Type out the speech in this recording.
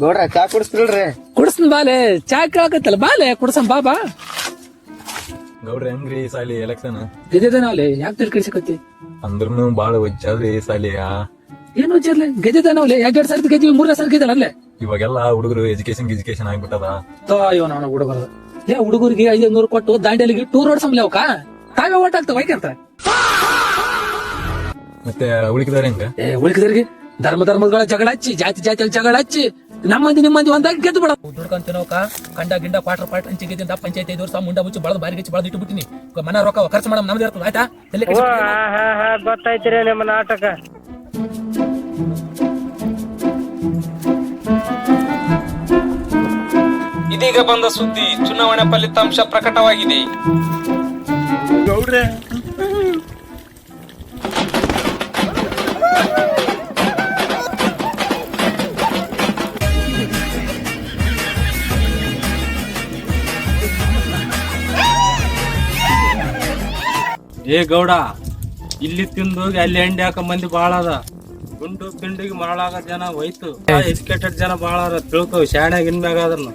ಗೌಡ್ರ ಚಾ ಕುಡಿಸ್ತಿಲ್ರಿ? ಕುಡಿಸ್ನ ಬಾಲೆ ಚಾ ಕೇಳಕತ್ತಲ್ಲ ಬಾಲೆ ಕುಡ್ಸಂ ಬಾಬಾ. ಗೌಡ್ರ ಹೆಂಗ್ರಿ ಈ ಸಾಲಿ ಎಲೆಕ್ಷನ್? ಗೆದ್ದೆದನಾವ್ಲೆ ಯಾಕೆ ತಿಳ್ ಕಳ್ಸಕತ್ತಿ? ಅಂದ್ರೂ ಬಾಳ ವಜ್ಜಾದ್ರಿ ಈ ಸಾಲಿ. ಏನು ವಿಚಾರ್ಲೆ ಗೆದ್ದೆದನಾವ್ಲೆ 2 ಸರ್ತಿ ಗೆದ್ದಿವಿ 3ನೇ ಸರ್ತಿ ಗೆದ್ದನಲ್ಲೇ. ಇವಾಗೆಲ್ಲ ಹುಡುಗರು ಎಜುಕೇಶನ್ ಆಗ್ಬಿಟ್ಟದ. ಅಯ್ಯೋ ನಾನು ಹುಡುಗರು ಹುಡುಗರಿಗೆ 500 ಕೊಟ್ಟು ದಾಂಡೇಲಿಗೆ ಟೂರ್ ಓಡ್ಸಂಬ್ಲೆ ಅವಕ್ಕ ತಾವೇ ಓಟ್ ಆಗ್ತಾವ ವೈಕಂತ. ಮತ್ತೆ ಉಳಿಕಿದಾರೆ ಹೆಂಗ? ಉಳಿಕಿದರಿಗೆ ಧರ್ಮಗಳ ಜಗಳ ಹಚ್ಚಿ ಜಾತಿ ಜಗಳ ಹಚ್ಚಿ ನಮ್ಮಂದಿ ನಿಮ್ಮಂದಿ ಒಂದಾಗಿ ಗೆದ್ದು ಬಿಡ ದುಡ್ಕೊಂತಿನೋಕ ಕಂಡ ಗಿಂಡ ಕ್ವಾರ್ಟರ್ ಹಂಚಿ ಗೆದ್ದಿಂದ ಪಂಚಾಯತ್ 5 ವರ್ಷ ಮುಂಡ ಮುಚ್ಚಿ ಬಳದ ಬಾರಿ ಗಿಚ್ಚಿ ಬಳದ ಇಟ್ಟು ಬಿಟ್ಟಿನಿ. ಮನ ರೊಕ್ಕ ಖರ್ಚು ಮಾಡಮ್ ನಮ್ದು ಇರ್ತದೆ ಆಯ್ತಾ? ಗೊತ್ತಾಯ್ತಿರಿ ನಿಮ್ಮ ನಾಟಕ. ಇದೀಗ ಬಂದ ಸುದ್ದಿ, ಚುನಾವಣೆ ಫಲಿತಾಂಶ ಪ್ರಕಟವಾಗಿದೆ. ಗೌಡ್ರೆ ಏ ಗೌಡ, ಇಲ್ಲಿ ತಿಂದು ಅಲ್ಲಿ ಎಂಡಿ ಹಾಕ ಮಂದಿ ಬಾಳ ಅದ. ಗುಂಡು ಪಿಂಡಿಗೆ ಮರಳಾಗ ಜನ ಹೋಯ್ತು. ಎಜುಕೇಟೆಡ್ ಜನ ಬಾಳ ಅದ, ತಿಳ್ಕೊ ಶಾಣ್ಯಾಗ ಇನ್ಮ್ಯಾಗ ಅದನ್ನು.